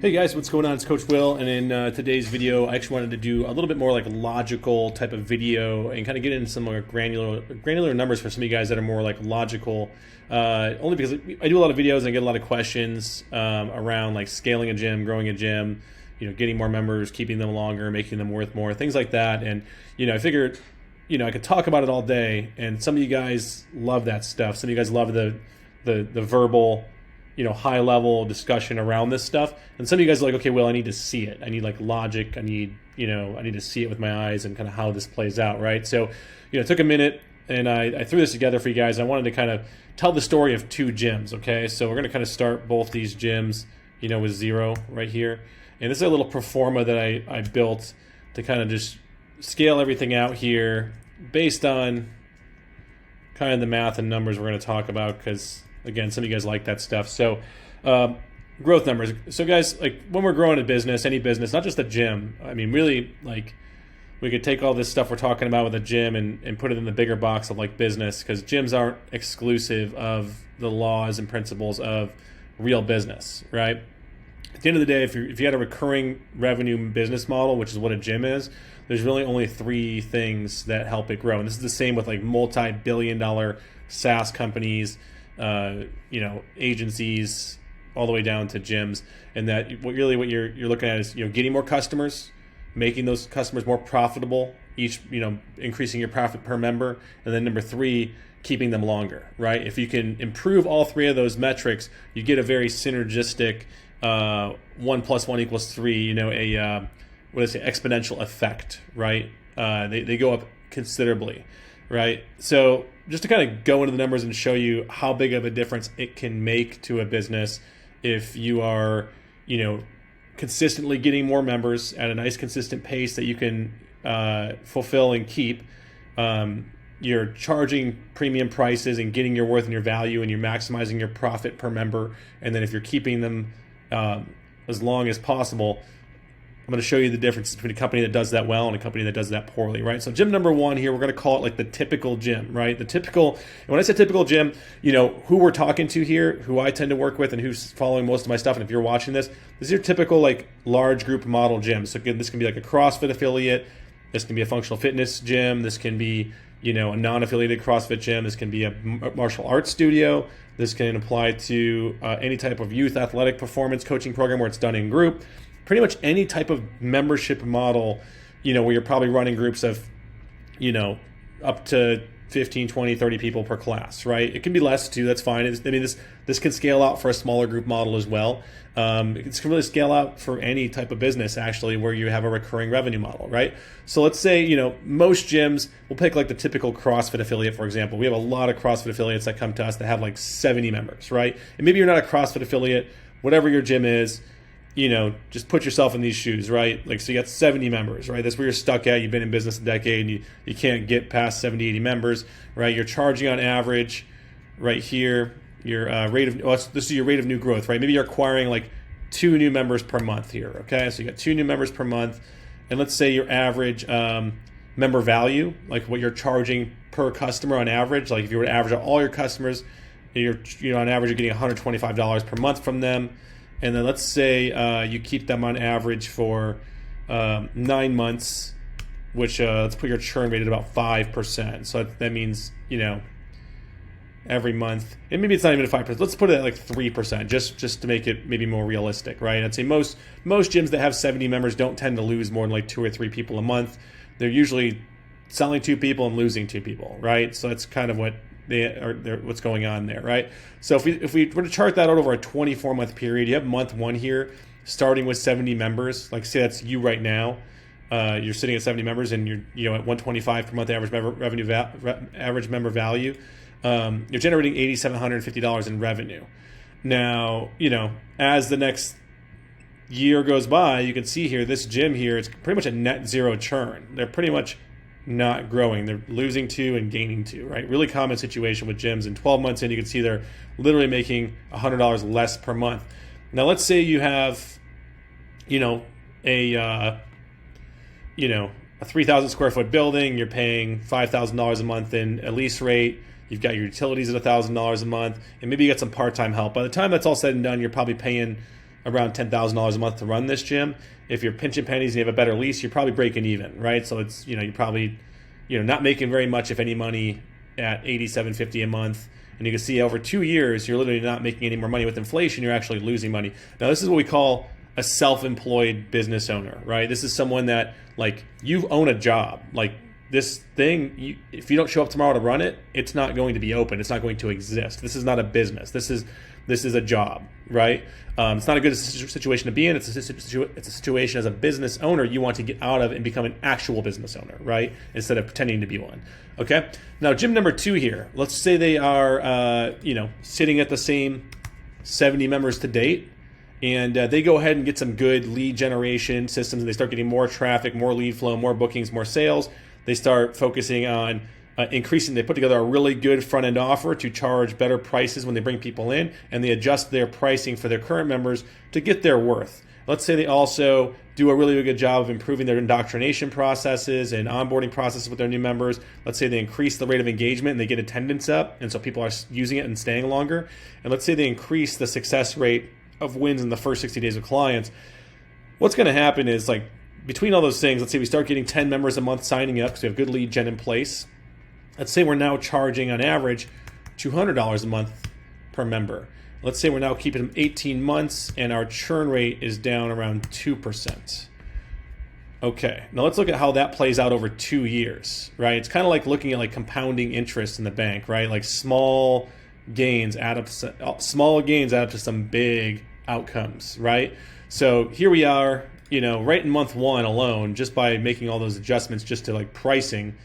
Hey guys, what's going on? It's Coach Will, and in today's video, I actually wanted to do a little bit more like logical type of video and kind of get into some more granular numbers for some of you guys that are more like logical. Only because I do a lot of videos and I get a lot of questions around like scaling a gym, growing a gym, getting more members, keeping them longer, making them worth more, things like that. And I figured, I could talk about it all day, and some of you guys love that stuff. Some of you guys love the verbal, high level discussion around this stuff. And some of you guys are like, okay, well, I need to see it. I need like logic. I need to see it with my eyes and kind of how this plays out, right? So, it took a minute and I threw this together for you guys. I wanted to kind of tell the story of two gyms, okay? So we're going to kind of start both these gyms, with zero right here. And this is a little pro forma that I built to kind of just scale everything out here based on kind of the math and numbers we're going to talk about, because again, some of you guys like that stuff. So growth numbers. So guys, like when we're growing a business, any business, not just a gym, I mean, really, like we could take all this stuff we're talking about with a gym and put it in the bigger box of like business, because gyms aren't exclusive of the laws and principles of real business, right? At the end of the day, if you had a recurring revenue business model, which is what a gym is, there's really only three things that help it grow. And this is the same with like multi-billion-dollar SaaS companies, agencies, all the way down to gyms. And that what you're looking at is getting more customers, making those customers more profitable, each increasing your profit per member, and then number three, keeping them longer, right? If you can improve all three of those metrics, you get a very synergistic 1 + 1 = 3, exponential effect, right? They go up considerably, right? So just to kind of go into the numbers and show you how big of a difference it can make to a business if you are, consistently getting more members at a nice consistent pace that you can fulfill and keep. You're charging premium prices and getting your worth and your value, and you're maximizing your profit per member. And then if you're keeping them as long as possible, I'm going to show you the difference between a company that does that well and a company that does that poorly, right? So gym number one here, we're going to call it like the typical gym, right? The typical, and when I say typical gym, who we're talking to here, who I tend to work with and who's following most of my stuff. And if you're watching this is your typical like large group model gym. So again, this can be like a CrossFit affiliate. This can be a functional fitness gym. This can be, a non-affiliated CrossFit gym. This can be a martial arts studio. This can apply to any type of youth athletic performance coaching program where it's done in group. Pretty much any type of membership model, where you're probably running groups of, up to 15, 20, 30 people per class, right? It can be less too, that's fine. This can scale out for a smaller group model as well. It can really scale out for any type of business, actually, where you have a recurring revenue model, right? So let's say, most gyms, we'll pick like the typical CrossFit affiliate, for example. We have a lot of CrossFit affiliates that come to us that have like 70 members, right? And maybe you're not a CrossFit affiliate, whatever your gym is, just put yourself in these shoes, right? Like, so you got 70 members, right? That's where you're stuck at. You've been in business a decade and you can't get past 70, 80 members, right? You're charging on average right here, your this is your rate of new growth, right? Maybe you're acquiring like 2 new members per month here, okay? So you got 2 new members per month. And let's say your average member value, like what you're charging per customer on average, like if you were to average out all your customers, you're on average, you're getting $125 per month from them. And then let's say you keep them on average for 9 months, which let's put your churn rate at about 5%. So that means, every month, and maybe it's not even at 5%. Let's put it at like 3%, just to make it maybe more realistic, right? I'd say most gyms that have 70 members don't tend to lose more than like 2 or 3 people a month. They're usually selling 2 people and losing 2 people, right? So that's kind of what's going on there, right? So if we were to chart that out over a 24-month period, you have month 1 here starting with 70 members. Like say that's you right now. You're sitting at 70 members and you're at 125 per month average average member value. You're generating $8,750 in revenue. Now, as the next year goes by, you can see here this gym here, it's pretty much a net zero churn. They're pretty much not growing. They're losing 2 and gaining 2, right? Really common situation with gyms. And 12 months in, you can see they're literally making $100 less per month. Now, let's say you have, a 3,000 square foot building. You're paying $5,000 a month in a lease rate. You've got your utilities at $1,000 a month, and maybe you got some part-time help. By the time that's all said and done, you're probably paying around $10,000 a month to run this gym. If you're pinching pennies and you have a better lease, you're probably breaking even, right? So it's, you're probably, not making very much, if any, money at $87.50 a month. And you can see over 2 years, you're literally not making any more money. With inflation, you're actually losing money. Now, this is what we call a self-employed business owner, right? This is someone that, like, you own a job. Like, this thing, if you don't show up tomorrow to run it, it's not going to be open. It's not going to exist. This is not a business. This is a job, right? It's not a good situation to be in. It's a situation as a business owner you want to get out of and become an actual business owner, right? Instead of pretending to be one. Okay. Now, gym number 2 here. Let's say they are, sitting at the same 70 members to date, and they go ahead and get some good lead generation systems, and they start getting more traffic, more lead flow, more bookings, more sales. They start focusing on increasing. They put together a really good front-end offer to charge better prices when they bring people in, and they adjust their pricing for their current members to get their worth. Let's say they also do a really good job of improving their indoctrination processes and onboarding processes with their new members. Let's say they increase the rate of engagement and they get attendance up, and so people are using it and staying longer. And let's say they increase the success rate of wins in the first 60 days of clients. What's going to happen is, like, between all those things, let's say we start getting 10 members a month signing up because we have good lead gen in place. Let's say we're now charging on average $200 a month per member. Let's say we're now keeping them 18 months and our churn rate is down around 2%. Okay, now let's look at how that plays out over 2 years, right? It's kind of like looking at, like, compounding interest in the bank, right? Like, small gains add up to some big outcomes, right? So here we are, right in month 1 alone, just by making all those adjustments just to, like, pricing,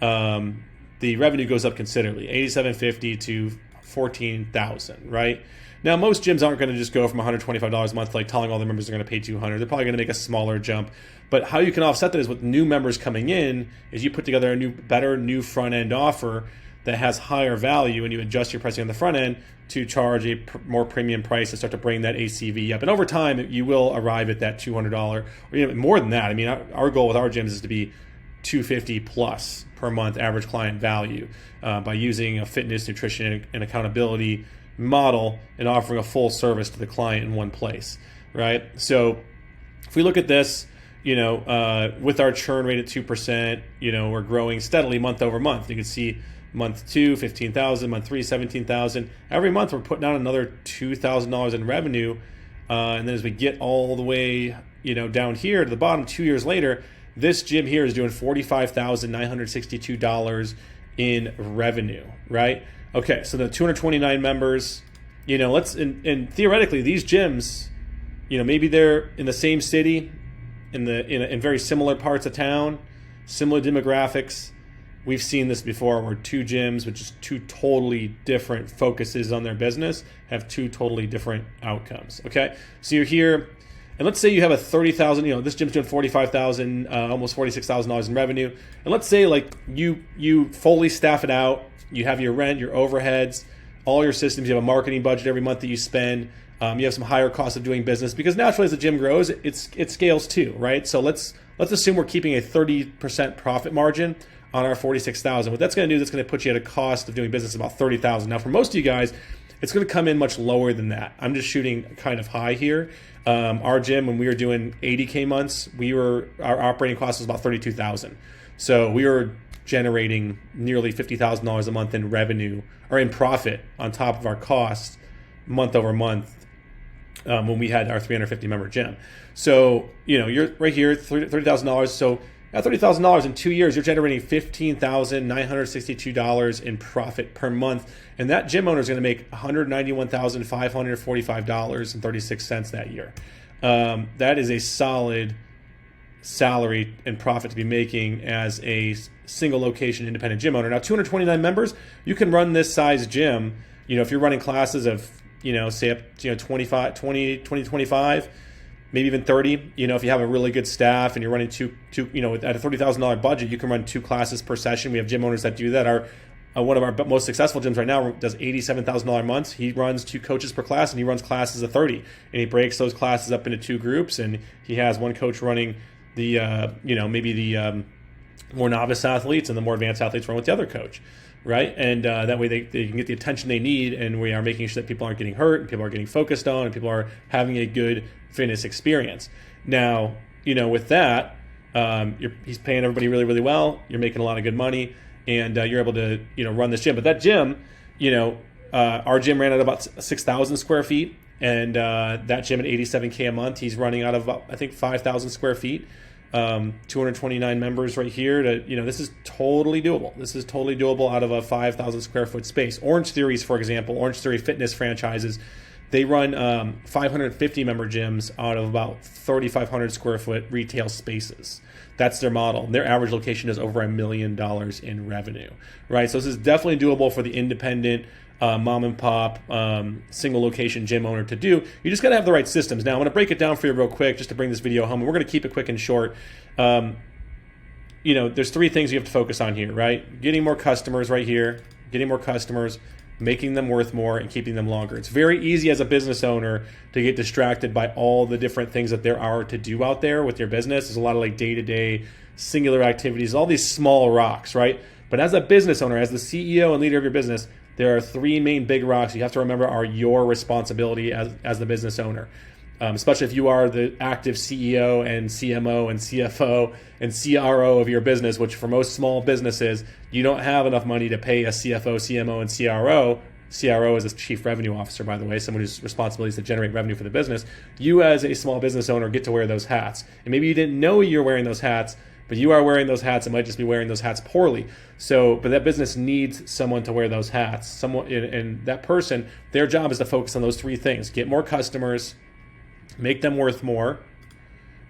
the revenue goes up considerably, $87.50 to $14,000, right? Now, most gyms aren't going to just go from $125 a month, like telling all their members they're going to pay $200. They're probably going to make a smaller jump. But how you can offset that is with new members coming in, is you put together a better front-end offer that has higher value, and you adjust your pricing on the front end to charge a more premium price and start to bring that ACV up. And over time, you will arrive at that $200 or more than that. I mean, our goal with our gyms is to be $250 plus per month average client value by using a fitness, nutrition, and accountability model and offering a full service to the client in one place, right? So if we look at this, with our churn rate at 2%, we're growing steadily month over month. You can see month 2, 15,000, month 3, 17,000. Every month we're putting out another $2,000 in revenue. And then as we get all the way, down here to the bottom 2 years later, this gym here is doing $45,962 in revenue, right? Okay, so the 229 members, and theoretically these gyms, maybe they're in the same city, in very similar parts of town, similar demographics. We've seen this before where 2 gyms, which is 2 totally different focuses on their business, have 2 totally different outcomes. Okay, so you're here. And let's say you have a $30,000, this gym's doing $45,000, almost $46,000 in revenue. And let's say, like, you fully staff it out. You have your rent, your overheads, all your systems. You have a marketing budget every month that you spend. You have some higher costs of doing business because naturally as the gym grows, it scales too, right? So let's assume we're keeping a 30% profit margin on our $46,000. What that's going to do is it's going to put you at a cost of doing business of about $30,000. Now, for most of you guys, it's going to come in much lower than that. I'm just shooting kind of high here. Our gym, when we were doing 80K months, our operating cost was about $32,000. So we were generating nearly $50,000 a month in revenue or in profit on top of our costs month over month when we had our 350 member gym. So, you're right here, $30,000. So at $30,000 in 2 years, you're generating $15,962 in profit per month. And that gym owner is going to make $191,545.36 that year. That is a solid salary and profit to be making as a single location independent gym owner. Now, 229 members, you can run this size gym, if you're running classes of, say up, 25, maybe even 30, if you have a really good staff and you're running two, at a $30,000 budget, you can run 2 classes per session. We have gym owners that do that. One of our most successful gyms right now does $87,000 months. He runs 2 coaches per class, and he runs classes of 30. And he breaks those classes up into 2 groups, and he has one coach running the, maybe the more novice athletes, and the more advanced athletes run with the other coach, right? And that way they can get the attention they need, and we are making sure that people aren't getting hurt, and people are getting focused on, and people are having a good fitness experience. Now, with that, he's paying everybody really, really well. You're making a lot of good money, and you're able to, run this gym. But that gym, our gym ran at about 6,000 square feet, and that gym at $87K a month, he's running out of about, I think, 5,000 square feet. 229 members right here. This is totally doable. This is totally doable out of a 5,000 square foot space. Orange Theory's, for example, Orange Theory fitness franchises, they run 550 member gyms out of about 3,500 square foot retail spaces. That's their model. Their average location is over $1 million in revenue, right? So this is definitely doable for the independent mom and pop single location gym owner to do. You just got to have the right systems. Now I'm going to break it down for you real quick just to bring this video home, and we're going to keep it quick and short. There's 3 things you have to focus on here, right? Getting more customers right here, getting more customers, making them worth more, and keeping them longer. It's very easy as a business owner to get distracted by all the different things that there are to do out there with your business. There's a lot of like day-to-day singular activities, all these small rocks, right? But as a business owner, as the CEO and leader of your business, there are 3 main big rocks you have to remember are your responsibility as the business owner. Especially if you are the active CEO and CMO and CFO and CRO of your business, which for most small businesses, you don't have enough money to pay a CFO, CMO, and CRO. CRO is a chief revenue officer, by the way, someone whose responsibility is to generate revenue for the business. You as a small business owner get to wear those hats. And maybe you didn't know you're wearing those hats, but you are wearing those hats. It might just be wearing those hats poorly. But that business needs someone to wear those hats. And that person, their job is to focus on those 3 things: get more customers, make them worth more,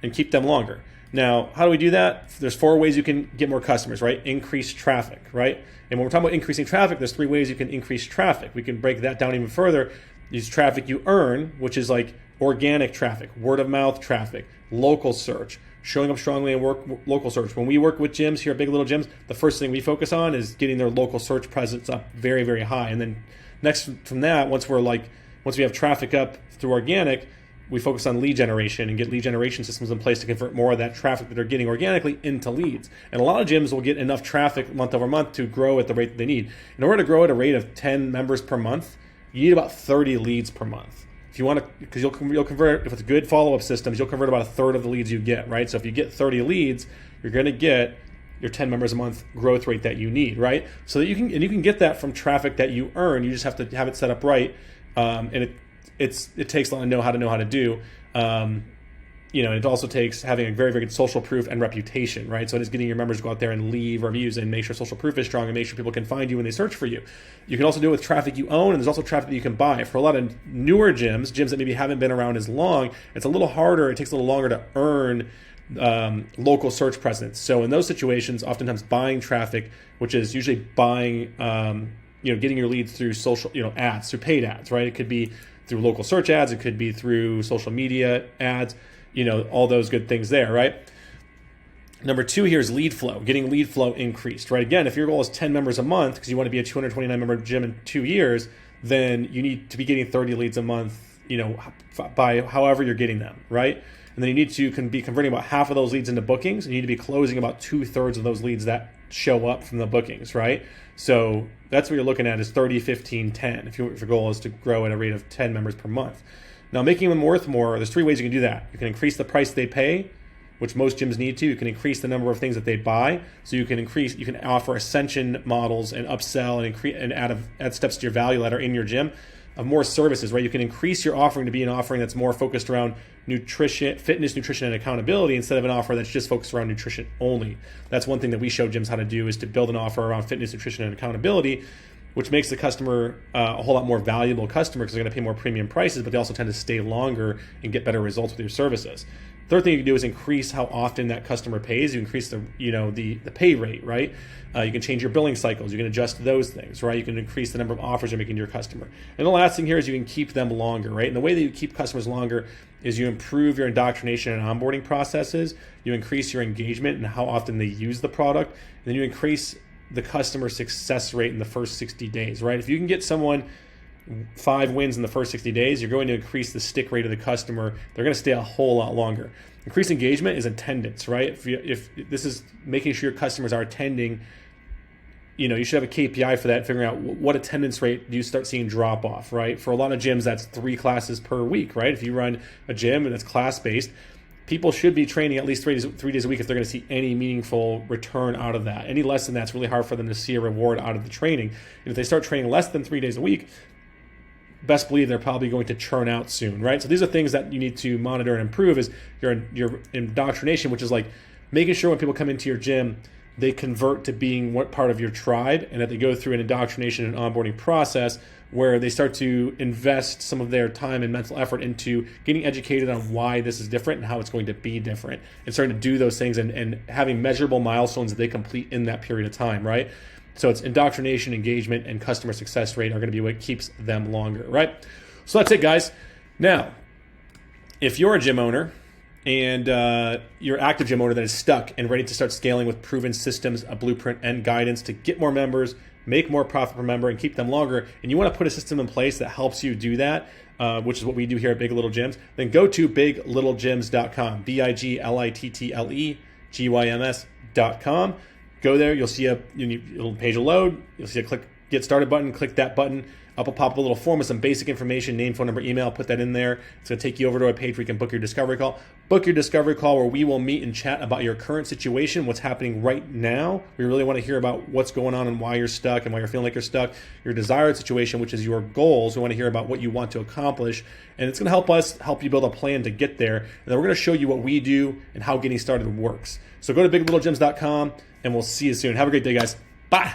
and keep them longer. Now, how do we do that? There's 4 ways you can get more customers, right? Increase traffic, right? And when we're talking about increasing traffic, there's 3 ways you can increase traffic. We can break that down even further. Use traffic you earn, which is like organic traffic, word of mouth traffic, local search, showing up strongly in local search. When we work with gyms here at Big Little Gyms, the first thing we focus on is getting their local search presence up very, very high. And then next from that, once we have traffic up through organic, we focus on lead generation and get lead generation systems in place to convert more of that traffic that they're getting organically into leads. And a lot of gyms will get enough traffic month over month to grow at the rate that they need. In order to grow at a rate of 10 members per month, you need about 30 leads per month. If you want to, because you'll convert, if it's good follow-up systems, you'll convert about a third of the leads you get, right? So if you get 30 leads, you're going to get your 10 members a month growth rate that you need, right? So that you can get that from traffic that you earn. You just have to have it set up right, and it takes a lot to know how to do. It also takes having a very, very good social proof and reputation, right? So it is getting your members to go out there and leave reviews and make sure social proof is strong and make sure people can find you when they search for you. You can also do it with traffic you own, and there's also traffic that you can buy. For a lot of newer gyms that maybe haven't been around as long, it's a little harder. It takes a little longer to earn local search presence. So in those situations, oftentimes buying traffic, which is usually buying, getting your leads through social, ads, through paid ads, right? It could be through local search ads. It could be through social media ads, all those good things there, right? Number 2 here is lead flow, getting lead flow increased, right? Again, if your goal is 10 members a month because you want to be a 229 member gym in 2 years, then you need to be getting 30 leads a month, by however you're getting them, right? And then you need to be converting about half of those leads into bookings, and you need to be closing about 2/3 of those leads that show up from the bookings, right? So that's what you're looking at is 30, 15, 10 if your goal is to grow at a rate of 10 members per month. Now, making them worth more, there's 3 ways you can do that. You can increase the price they pay, which most gyms need to. You can increase the number of things that they buy. So you can offer ascension models and upsell and add steps to your value ladder in your gym of more services, right? You can increase your offering to be an offering that's more focused around nutrition, fitness, nutrition, and accountability instead of an offer that's just focused around nutrition only. That's one thing that we show gyms how to do, is to build an offer around fitness, nutrition, and accountability, which makes the customer a whole lot more valuable customer because they're going to pay more premium prices, but they also tend to stay longer and get better results with your services. Third thing you can do is increase how often that customer pays. You increase the pay rate, right? You can change your billing cycles. You can adjust those things, right? You can increase the number of offers you're making to your customer. And the last thing here is you can keep them longer, right? And the way that you keep customers longer is you improve your indoctrination and onboarding processes. You increase your engagement and how often they use the product. And then you increase the customer success rate in the first 60 days, right? If you can get someone 5 wins in the first 60 days, you're going to increase the stick rate of the customer. They're going to stay a whole lot longer. Increased engagement is attendance, right? If this is making sure your customers are attending you should have a KPI for that, figuring out what attendance rate do you start seeing drop off, right? For a lot of gyms, that's 3 classes per week, right? If you run a gym and it's class-based, people should be training at least 3 days a week if they're going to see any meaningful return out of that. Any less than that's really hard for them to see a reward out of the training. And if they start training less than 3 days a week, best believe they're probably going to churn out soon, right? So these are things that you need to monitor and improve is your indoctrination, which is like making sure when people come into your gym, they convert to being what part of your tribe, and that they go through an indoctrination and onboarding process where they start to invest some of their time and mental effort into getting educated on why this is different and how it's going to be different, and starting to do those things and having measurable milestones that they complete in that period of time, right? So it's indoctrination, engagement, and customer success rate are going to be what keeps them longer, right? So that's it, guys. Now, if you're a gym owner and you're an active gym owner that is stuck and ready to start scaling with proven systems, a blueprint, and guidance to get more members, make more profit per member, and keep them longer, and you want to put a system in place that helps you do that, which is what we do here at Big Little Gyms, then go to biglittlegyms.com, biglittlegyms.com. Go there, you'll see a little page will load, you'll see a click get started button, click that button. Up will pop up a little form with some basic information, name, phone number, email, put that in there. It's going to take you over to a page where you can book your discovery call. Book your discovery call where we will meet and chat about your current situation, what's happening right now. We really want to hear about what's going on and why you're stuck and why you're feeling like you're stuck. Your desired situation, which is your goals. We want to hear about what you want to accomplish. And it's going to help you build a plan to get there. And then we're going to show you what we do and how getting started works. So go to biglittlegyms.com and we'll see you soon. Have a great day, guys. Bye.